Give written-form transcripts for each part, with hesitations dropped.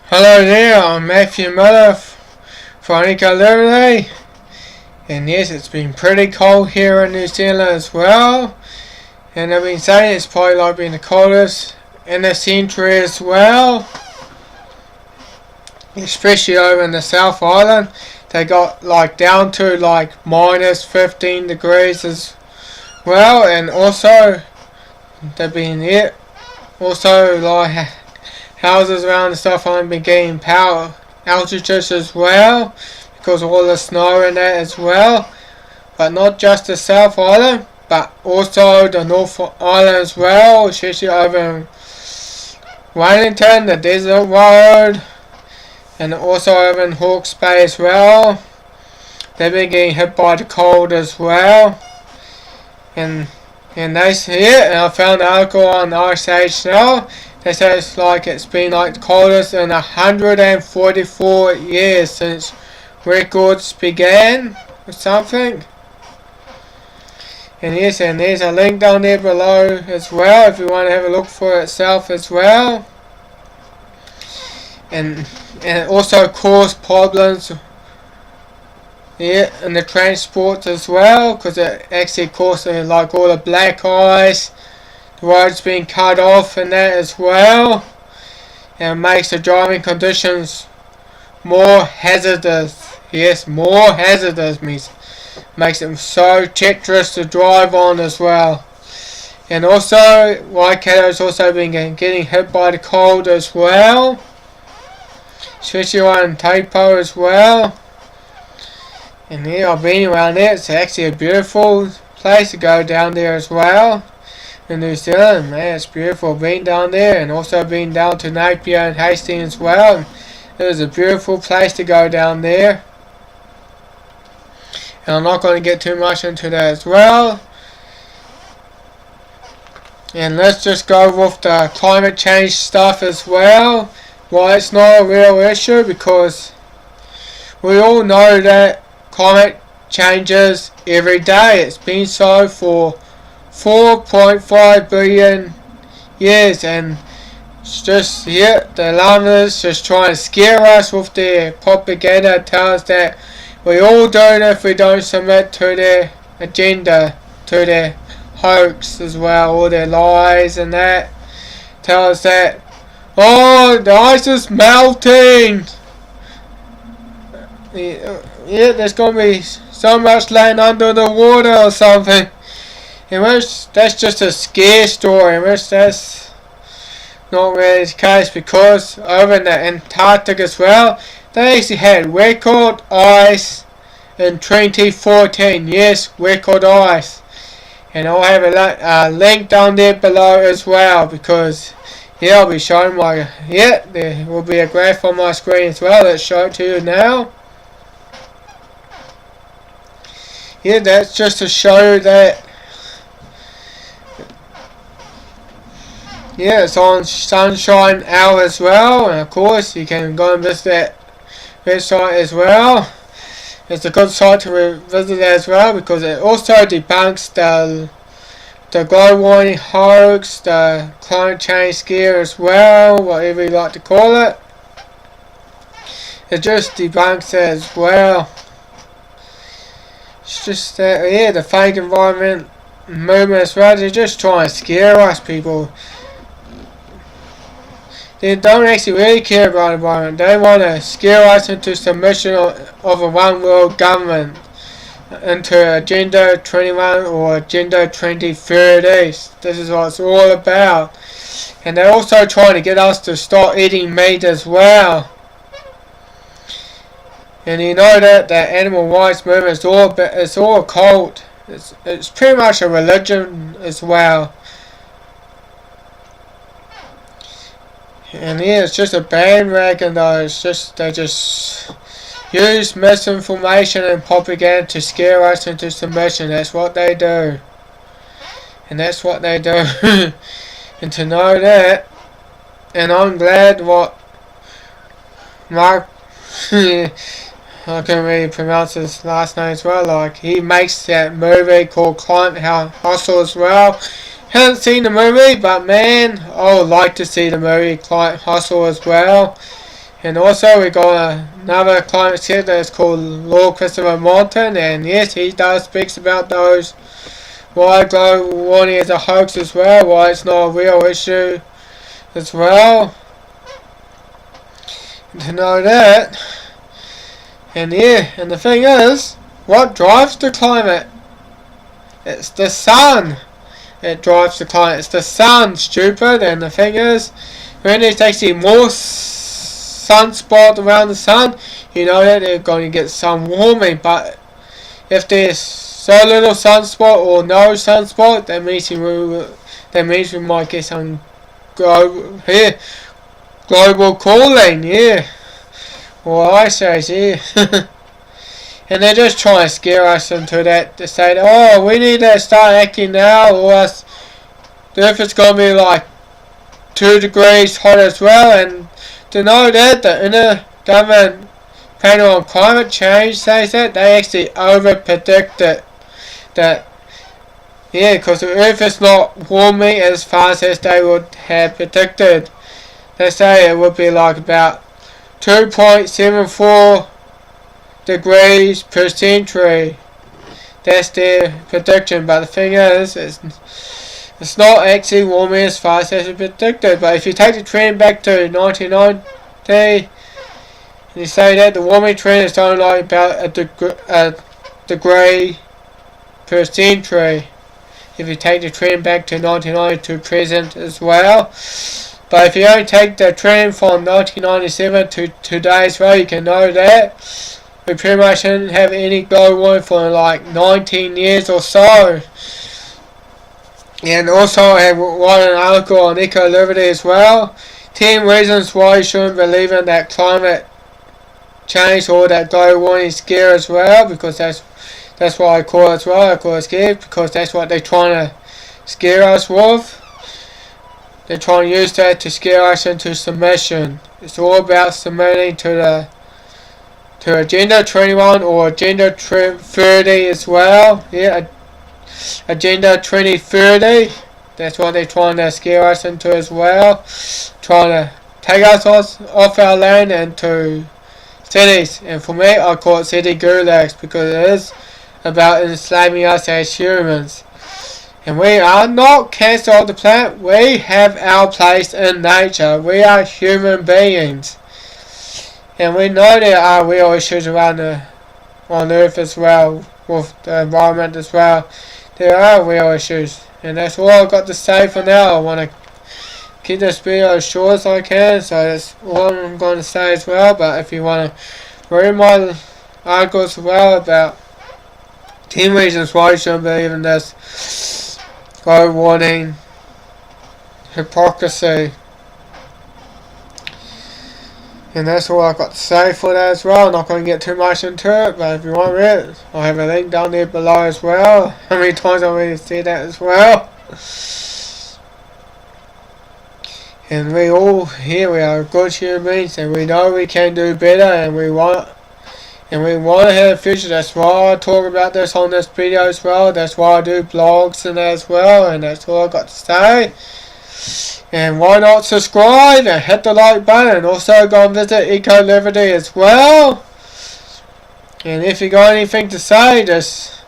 Hello there, I'm Matthew Miller for ELVlog, and yes, it's been pretty cold here in New Zealand as well, and I've been saying it's probably like being the coldest in the century as well, especially over in the South Island. They got like down to like minus 15 degrees as well, and also they've been also like houses around the South Island been getting power outages as well because of all the snow and that as well. But not just the South Island, but also the North Island as well, especially over in Wellington, the Desert Road, and also over in Hawke's Bay as well. They've been getting hit by the cold as well. And they here, and I found an article on Ice Age now. They say it's been like the coldest in 144 years since records began or something. And yes, and there's a link down there below as well if you want to have a look for itself as well. And it also caused problems in the transport as well, because it actually caused like all the black ice, the roads being cut off and that as well, and it makes the driving conditions more hazardous. Yes, more hazardous makes it so treacherous to drive on as well. And also Waikato's also been getting hit by the cold as well, especially on Taupo as well. And yeah, I've been around there. It's actually a beautiful place to go down there as well. In New Zealand, man, it's beautiful. Been down there, and also been down to Napier and Hastings as well. It was a beautiful place to go down there. And I'm not going to get too much into that as well. And let's just go with the climate change stuff as well. Why it's not a real issue, because we all know that climate changes every day. It's been so for 4.5 billion years, and it's just the alarmists just trying to scare us with their propaganda, tell us that we all do it if we don't submit to their agenda, to their hoax as well, all their lies and that. Tell us that, oh, the ice is melting. Yeah, there's gonna be so much land under the water or something. In which that's just a scare story, in which that's not really the case, because over in the Antarctic as well, they actually had record ice in 2014. Yes, record ice. And I'll have a link down there below as well, because I'll be showing there will be a graph on my screen as well. Let's show it to you now. That's just to show that it's on Sunshine Hour as well, and of course you can go and visit that website as well. It's a good site to visit as well, because it also debunks the global warming hoax, the climate change scare as well, whatever you like to call it. It just debunks it as well. It's just that the fake environment movement as well. They're just trying to scare us people. They don't actually really care about the environment. They want to scare us into submission of a one world government, into Agenda 21 or Agenda 2030. This is what it's all about. And they're also trying to get us to stop eating meat as well. And you know that the animal rights movement is all a cult. It's pretty much a religion as well. And it's just a bandwagon though. It's just they just use misinformation and propaganda to scare us into submission. That's what they do. And that's what they do. And to know that, and I'm glad what Mark I can't really pronounce his last name as well, like he makes that movie called Climate Hustle as well. Haven't seen the movie, but man, I would like to see the movie Climate Hustle as well. And also we got another climate skeptic that's called Lord Christopher Martin, and yes, he does speaks about those why global warming is a hoax as well, why it's not a real issue as well. And to know that, and yeah, and the thing is, what drives the climate? It's the sun. It drives the climate. It's the sun, stupid. And the thing is, when there's actually more sunspot around the sun, you know that they're going to get some warming. But if there's so little sunspot or no sunspot, that means we might get some global cooling. Yeah. Well, I say, yeah. And they're just trying to scare us into that, to say, oh, we need to start acting now, or else the earth is going to be like 2 degrees hot as well. And to know that, the Intergovernmental Panel on Climate Change says that, they actually over-predict it. That, yeah, because the earth is not warming as fast as they would have predicted. They say it would be like about 2.74 degrees per century. That's their prediction, but the thing is, it's not actually warming as fast as it predicted. But if you take the trend back to 1990, and you say that the warming trend is only like about a degree per century, if you take the trend back to 1990 to present as well. But if you only take the trend from 1997 to today as well, you can know that we pretty much didn't have any global warming for like 19 years or so. And also I have wrote an article on eco-liberty as well. 10 reasons why you shouldn't believe in that climate change or that global warming scare as well, because that's what I call it as well. I call it scare because that's what they're trying to scare us with. They're trying to use that to scare us into submission. It's all about submitting to Agenda 21 or Agenda 30 as well. Yeah, Agenda 2030. That's what they're trying to scare us into as well. Trying to take us off our land into cities. And for me, I call it city gulags because it is about enslaving us as humans. And we are not cancer of the planet. We have our place in nature. We are human beings. And we know there are real issues around on Earth as well, with the environment as well. There are real issues. And that's all I've got to say for now. I want to keep this video as short as I can, so that's all I'm going to say as well. But if you want to read my articles as well about 10 reasons why you shouldn't believe in this global warming hypocrisy. And that's all I've got to say for that as well. I'm not going to get too much into it, but if you want to read it, I'll have a link down there below as well. How many times I already said that as well. And we all here, we are good human beings, and we know we can do better, and we want to have a future. That's why I talk about this on this video as well. That's why I do blogs and that as well, and that's all I've got to say. And why not subscribe and hit the like button, and also go and visit eco-liberty as well. And if you got anything to say, just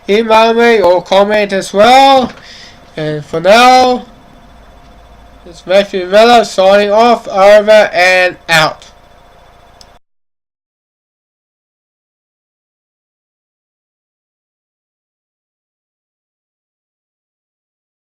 email me or comment as well. And for now, it's Matthew Miller signing off, over and out.